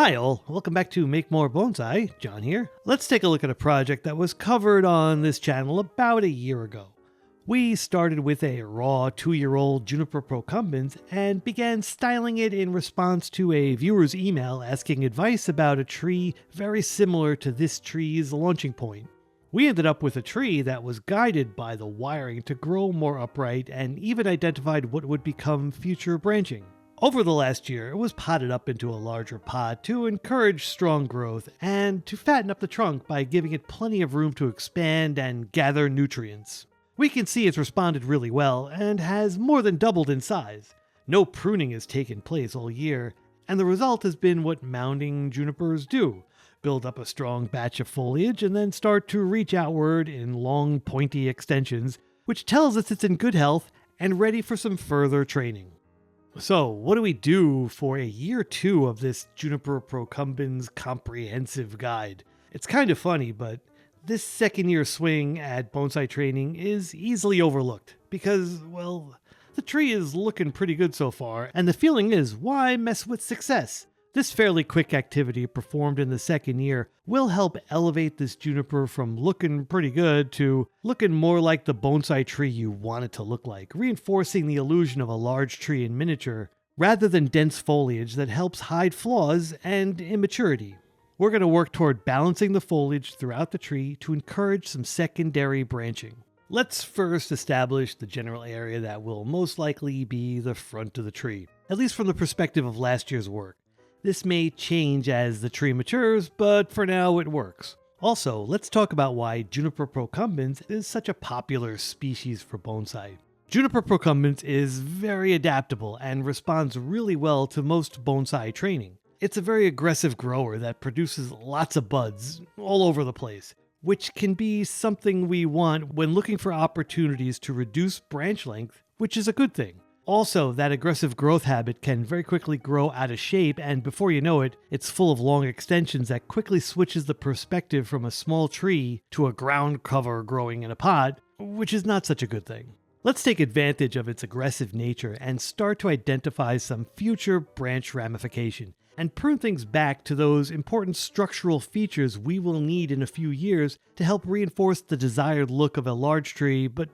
Hi all, welcome back to Make More Bonsai, John here. Let's take a look at a project that was covered on this channel about a year ago. We started with a raw 2-year-old Juniper Procumbens and began styling it in response to a viewer's email asking advice about a tree very similar to this tree's launching point. We ended up with a tree that was guided by the wiring to grow more upright and even identified what would become future branching. Over the last year, it was potted up into a larger pot to encourage strong growth and to fatten up the trunk by giving it plenty of room to expand and gather nutrients. We can see it's responded really well and has more than doubled in size. No pruning has taken place all year, and the result has been what mounding junipers do: build up a strong batch of foliage and then start to reach outward in long, pointy extensions, which tells us it's in good health and ready for some further training. So, what do we do for a year 2 of this Juniper Procumbens comprehensive guide? It's kind of funny, but this second year swing at bonsai training is easily overlooked because, well, the tree is looking pretty good so far, and the feeling is, why mess with success? This fairly quick activity performed in the second year will help elevate this juniper from looking pretty good to looking more like the bonsai tree you want it to look like, reinforcing the illusion of a large tree in miniature rather than dense foliage that helps hide flaws and immaturity. We're going to work toward balancing the foliage throughout the tree to encourage some secondary branching. Let's first establish the general area that will most likely be the front of the tree, at least from the perspective of last year's work. This may change as the tree matures, but for now it works. Also, let's talk about why Juniper Procumbens is such a popular species for bonsai. Juniper Procumbens is very adaptable and responds really well to most bonsai training. It's a very aggressive grower that produces lots of buds all over the place, which can be something we want when looking for opportunities to reduce branch length, which is a good thing. Also, that aggressive growth habit can very quickly grow out of shape, and before you know it, it's full of long extensions that quickly switches the perspective from a small tree to a ground cover growing in a pot, which is not such a good thing. Let's take advantage of its aggressive nature and start to identify some future branch ramification, and prune things back to those important structural features we will need in a few years to help reinforce the desired look of a large tree, but,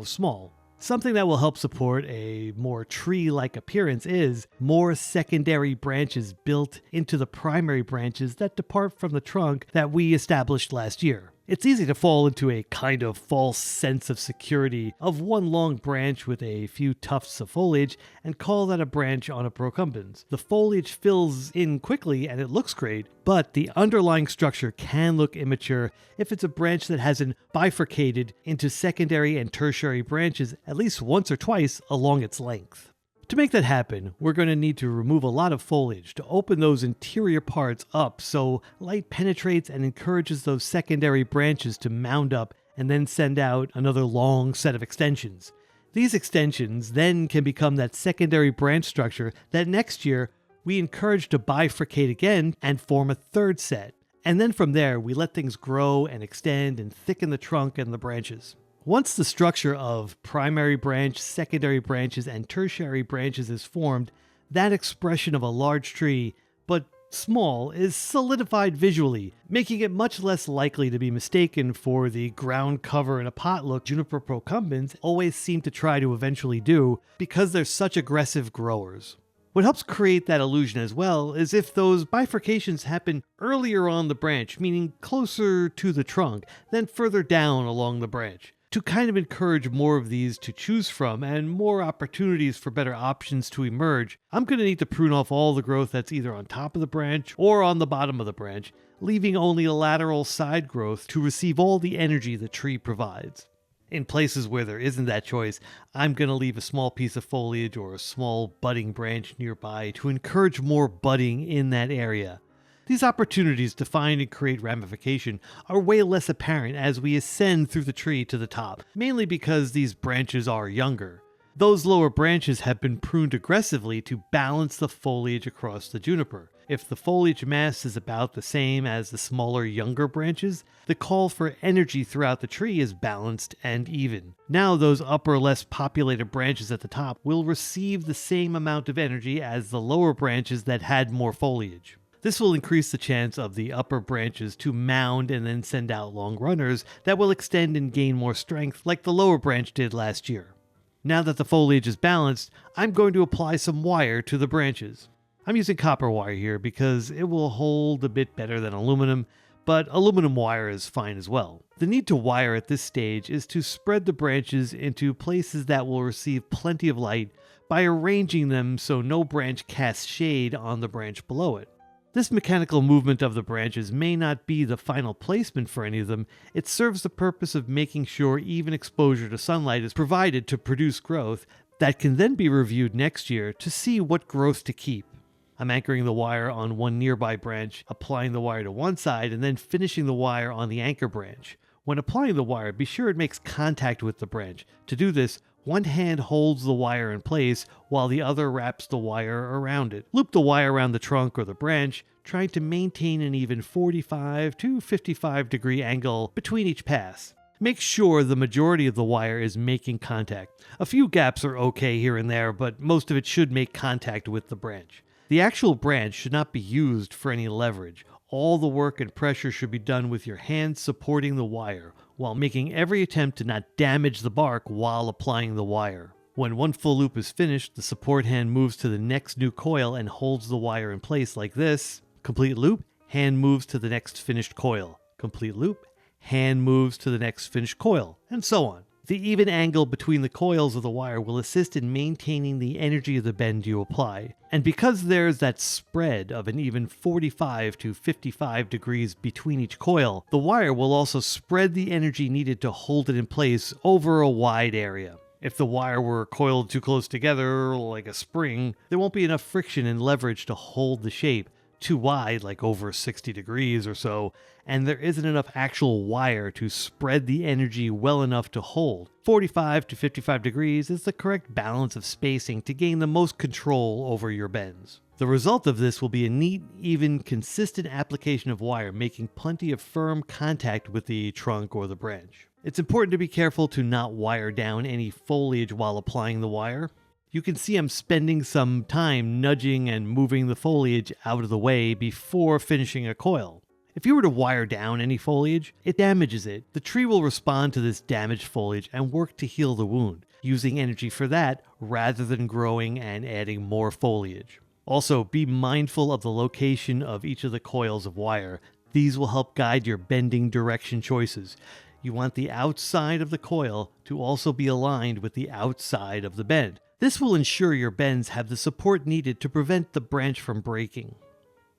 small. Something that will help support a more tree-like appearance is more secondary branches built into the primary branches that depart from the trunk that we established last year. It's easy to fall into a kind of false sense of security of one long branch with a few tufts of foliage and call that a branch on a procumbens. The foliage fills in quickly and it looks great, but the underlying structure can look immature if it's a branch that hasn't bifurcated into secondary and tertiary branches at least once or twice along its length. To make that happen, we're going to need to remove a lot of foliage to open those interior parts up so light penetrates and encourages those secondary branches to mound up and then send out another long set of extensions. These extensions then can become that secondary branch structure that next year we encourage to bifurcate again and form a third set. And then from there, we let things grow and extend and thicken the trunk and the branches. Once the structure of primary branch, secondary branches, and tertiary branches is formed, that expression of a large tree, but small, is solidified visually, making it much less likely to be mistaken for the ground cover in a pot look Juniper Procumbens always seem to try to eventually do because they're such aggressive growers. What helps create that illusion as well is if those bifurcations happen earlier on the branch, meaning closer to the trunk, than further down along the branch, to kind of encourage more of these to choose from and more opportunities for better options to emerge. I'm going to need to prune off all the growth that's either on top of the branch or on the bottom of the branch, leaving only lateral side growth to receive all the energy the tree provides. In places where there isn't that choice, I'm going to leave a small piece of foliage or a small budding branch nearby to encourage more budding in that area. These opportunities to find and create ramification are way less apparent as we ascend through the tree to the top, mainly because these branches are younger. Those lower branches have been pruned aggressively to balance the foliage across the juniper. If the foliage mass is about the same as the smaller, younger branches, the call for energy throughout the tree is balanced and even. Now those upper, less populated branches at the top will receive the same amount of energy as the lower branches that had more foliage. This will increase the chance of the upper branches to mound and then send out long runners that will extend and gain more strength like the lower branch did last year. Now that the foliage is balanced, I'm going to apply some wire to the branches. I'm using copper wire here because it will hold a bit better than aluminum, but aluminum wire is fine as well. The need to wire at this stage is to spread the branches into places that will receive plenty of light by arranging them so no branch casts shade on the branch below it. This mechanical movement of the branches may not be the final placement for any of them. It serves the purpose of making sure even exposure to sunlight is provided to produce growth that can then be reviewed next year to see what growth to keep. I'm anchoring the wire on one nearby branch, applying the wire to one side, and then finishing the wire on the anchor branch. When applying the wire, be sure it makes contact with the branch. To do this, one hand holds the wire in place while the other wraps the wire around it. Loop the wire around the trunk or the branch, trying to maintain an even 45 to 55 degree angle between each pass. Make sure the majority of the wire is making contact. A few gaps are okay here and there, but most of it should make contact with the branch. The actual branch should not be used for any leverage. All the work and pressure should be done with your hands supporting the wire, while making every attempt to not damage the bark while applying the wire. When one full loop is finished, the support hand moves to the next new coil and holds the wire in place like this. Complete loop, hand moves to the next finished coil. Complete loop, hand moves to the next finished coil, and so on. The even angle between the coils of the wire will assist in maintaining the energy of the bend you apply. And because there's that spread of an even 45 to 55 degrees between each coil, the wire will also spread the energy needed to hold it in place over a wide area. If the wire were coiled too close together, like a spring, there won't be enough friction and leverage to hold the shape. Too wide, like over 60 degrees or so, and there isn't enough actual wire to spread the energy well enough to hold. 45 to 55 degrees is the correct balance of spacing to gain the most control over your bends. The result of this will be a neat, even, consistent application of wire, making plenty of firm contact with the trunk or the branch. It's important to be careful to not wire down any foliage while applying the wire. You can see I'm spending some time nudging and moving the foliage out of the way before finishing a coil. If you were to wire down any foliage, it damages it. The tree will respond to this damaged foliage and work to heal the wound, using energy for that rather than growing and adding more foliage. Also, be mindful of the location of each of the coils of wire. These will help guide your bending direction choices. You want the outside of the coil to also be aligned with the outside of the bend. This will ensure your bends have the support needed to prevent the branch from breaking.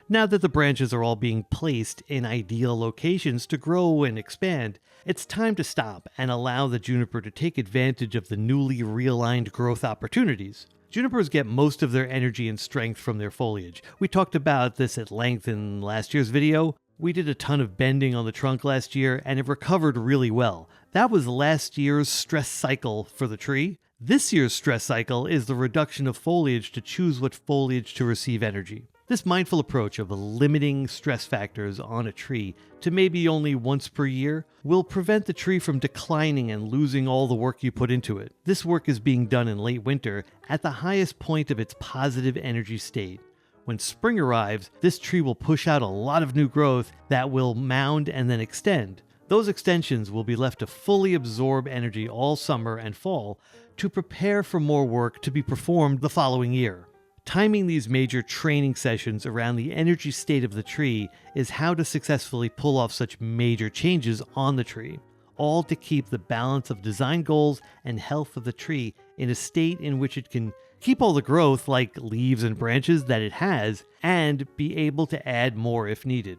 Now that the branches are all being placed in ideal locations to grow and expand, it's time to stop and allow the juniper to take advantage of the newly realigned growth opportunities. Junipers get most of their energy and strength from their foliage. We talked about this at length in last year's video. We did a ton of bending on the trunk last year and it recovered really well. That was last year's stress cycle for the tree. This year's stress cycle is the reduction of foliage to choose what foliage to receive energy. This mindful approach of limiting stress factors on a tree to maybe only once per year will prevent the tree from declining and losing all the work you put into it. This work is being done in late winter at the highest point of its positive energy state. When spring arrives, this tree will push out a lot of new growth that will mound and then extend. Those extensions will be left to fully absorb energy all summer and fall to prepare for more work to be performed the following year. Timing these major training sessions around the energy state of the tree is how to successfully pull off such major changes on the tree, all to keep the balance of design goals and health of the tree in a state in which it can keep all the growth like leaves and branches that it has and be able to add more if needed.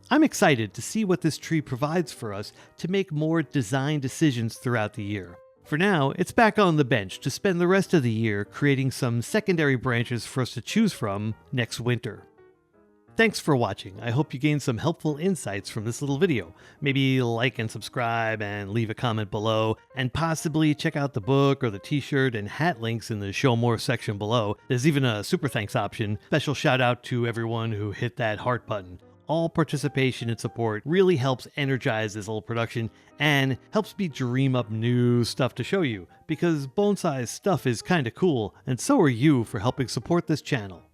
I'm excited to see what this tree provides for us to make more design decisions throughout the year. For now, it's back on the bench to spend the rest of the year creating some secondary branches for us to choose from next winter. Thanks for watching. I hope you gained some helpful insights from this little video. Maybe like and subscribe and leave a comment below, and possibly check out the book or the t-shirt and hat links in the show more section below. There's even a super thanks option. Special shout out to everyone who hit that heart button. All participation and support really helps energize this little production and helps me dream up new stuff to show you, because bonsai stuff is kinda cool, and so are you for helping support this channel.